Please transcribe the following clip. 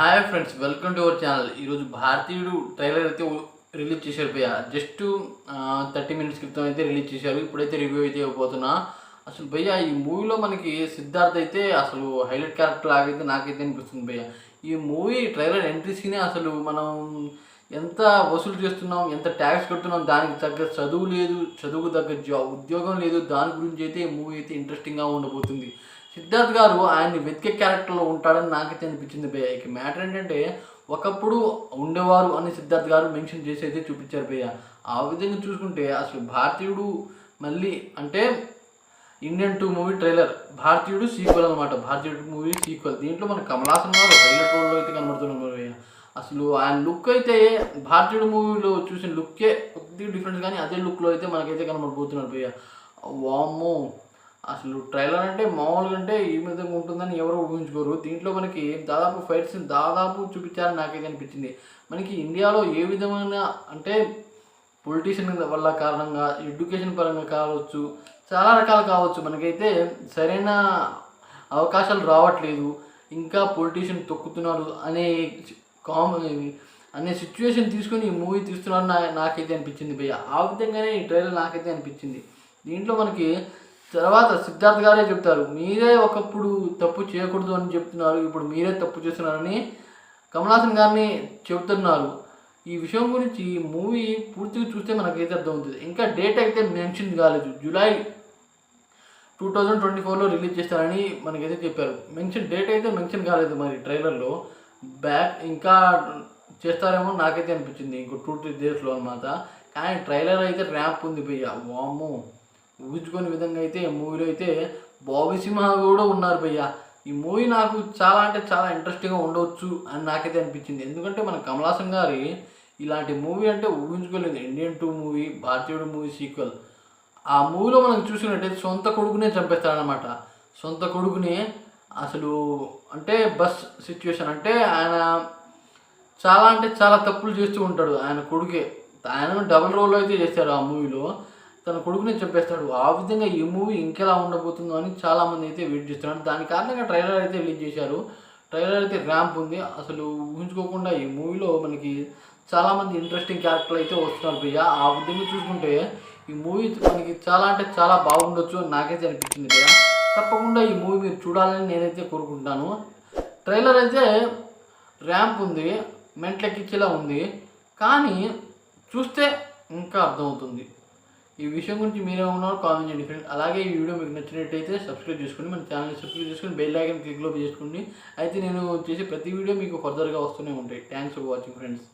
Hi friends, welcome to our channel. ఈరోజు భారతీయుడు trailer అయితే రిలీజ్ చేశారు భయ్య. జస్ట్ 30 మినిట్స్ క్రితం అయితే రిలీజ్ చేశారు. ఇప్పుడైతే రివ్యూ అయితే ఇవ్వబోతున్నా. అసలు భయ్య ఈ మూవీలో మనకి సిద్ధార్థ్ అయితే అసలు హైలైట్ క్యారెక్టర్ లాగైతే నాకైతే అనిపిస్తుంది భయ్య. ఈ మూవీ ట్రైలర్ ఎంట్రీస్కినే అసలు మనం ఎంత వసూలు చేస్తున్నాం, ఎంత ట్యాక్స్ కడుతున్నాం, దానికి తగ్గ చదువు లేదు, చదువుకు తగ్గ ఉద్యోగం లేదు. దాని గురించి అయితే ఈ మూవీ అయితే ఇంట్రెస్టింగ్గా ఉండబోతుంది. సిద్ధార్థ్ గారు ఆయన్ని వెతికే క్యారెక్టర్లో ఉంటాడని నాకైతే అనిపించింది భయ్య. ఇక మ్యాటర్ ఏంటంటే ఒకప్పుడు ఉండేవారు అని సిద్ధార్థ్ గారు మెన్షన్ చేసి అయితే చూపించారు భయ్య. ఆ విధంగా చూసుకుంటే అసలు భారతీయుడు మళ్ళీ అంటే ఇండియన్ 2 మూవీ ట్రైలర్, భారతీయుడు సీక్వెల్ అనమాట. భారతీయుడు మూవీ సీక్వెల్. దీంట్లో మన కమల్ హాసన్ గారు హైలైట్ రోల్లో అయితే కనబడుతున్నారు భయ్య. అసలు ఆయన లుక్ అయితే భారతీయుడు మూవీలో చూసిన లుక్కే కొద్దిగా డిఫరెన్స్, కానీ అదే లుక్లో అయితే మనకైతే కనబడిపోతున్నారు భయ్య. వామ్మో, అసలు ట్రైలర్ అంటే మామూలుగా అంటే ఈ విధంగా ఉంటుందని ఎవరో ఊహించుకోరు. దీంట్లో మనకి దాదాపు ఫైట్స్ చూపించాలని నాకైతే అనిపించింది. మనకి ఇండియాలో ఏ విధమైన అంటే పొలిటీషియన్ వల్ల కారణంగా, ఎడ్యుకేషన్ పరంగా కావచ్చు, చాలా రకాలు కావచ్చు, మనకైతే సరైన అవకాశాలు రావట్లేదు, ఇంకా పొలిటీషియన్ తొక్కుతున్నారు అనే సిచ్యువేషన్ తీసుకొని ఈ మూవీ తీస్తున్నారు నాకైతే అనిపించింది భయ్య. ఆ విధంగానే ఈ ట్రైలర్ నాకైతే అనిపించింది. దీంట్లో మనకి తర్వాత సిద్ధార్థ్ గారే చెప్తారు, మీరే ఒకప్పుడు తప్పు చేయకూడదు అని చెప్తున్నారు, ఇప్పుడు మీరే తప్పు చేస్తున్నారని కమల్ హాసన్ గారిని చెబుతున్నారు. ఈ విషయం గురించి మూవీ పూర్తిగా చూస్తే మనకైతే అర్థమవుతుంది. ఇంకా డేట్ అయితే మెన్షన్ కాలేదు, జూలై 2024లో రిలీజ్ చేస్తారని మనకైతే చెప్పారు. డేట్ అయితే మెన్షన్ కాలేదు. మరి ట్రైలర్లో ఇంకా చేస్తారేమో నాకైతే అనిపించింది, ఇంకో 2-3 డేస్లో అనమాట. కానీ ట్రైలర్ అయితే ర్యాంప్ ఉంది భయ్య. వామ్మో, ఊహించుకునే విధంగా అయితే మూవీలో అయితే బాబీ సింహ కూడా ఉన్నారు భయ్య. ఈ మూవీ నాకు చాలా అంటే చాలా ఇంట్రెస్టింగ్గా ఉండవచ్చు అని నాకైతే అనిపించింది. ఎందుకంటే మన కమల్ హాసన్ గారి ఇలాంటి మూవీ అంటే ఊహించుకోలేదు. ఇండియన్ 2 మూవీ, భారతీయుడు మూవీ సీక్వెల్. ఆ మూవీలో మనం చూసినట్టయితే సొంత కొడుకునే చంపేస్తాడనమాట. సొంత కొడుకునే అసలు అంటే బస్ సిచ్యువేషన్ అంటే ఆయన చాలా అంటే చాలా తప్పులు చేస్తూ ఉంటాడు. ఆయన కొడుకే, ఆయన డబుల్ రోల్ అయితే చేశారు ఆ మూవీలో. తన కొడుకుని చంపేస్తాడు. ఆ విధంగా ఈ మూవీ ఇంకెలా ఉండబోతుందో అని చాలామంది అయితే వెయిట్ చేస్తున్నారు. దాని కారణంగా ట్రైలర్ అయితే రిలీజ్ చేశారు. ట్రైలర్ అయితే ర్యాంప్ ఉంది. అసలు ఊహించుకోకుండా ఈ మూవీలో మనకి చాలామంది ఇంట్రెస్టింగ్ క్యారెక్టర్లు అయితే వస్తున్నారు భయ్య. ఆ విధంగా చూసుకుంటే ఈ మూవీ మనకి చాలా అంటే చాలా బాగుండొచ్చు అని నాకైతే అనిపించింది భయ్య. తప్పకుండా ఈ మూవీ మీరు చూడాలని నేనైతే కోరుకుంటాను. ట్రైలర్ అయితే ర్యాంప్ ఉంది, మెంట్లెక్కించేలా ఉంది, కానీ చూస్తే ఇంకా అర్థమవుతుంది. ఈ విషయం గురించి మీరేమన్నారో కామెంట్ చేయండి ఫ్రెండ్స్. అలాగే ఈ వీడియో మీకు నచ్చినట్టయితే సబ్స్క్రైబ్ చేసుకోండి, మన ఛానల్ని సబ్స్క్రైబ్ చేసుకొని బెల్ ఐకాన్ క్లిక్లో చేసుకోండి. అయితే నేను చేసే ప్రతి వీడియో మీకు ఫర్దర్గా వస్తూనే ఉంటాయి. Thanks for watching friends.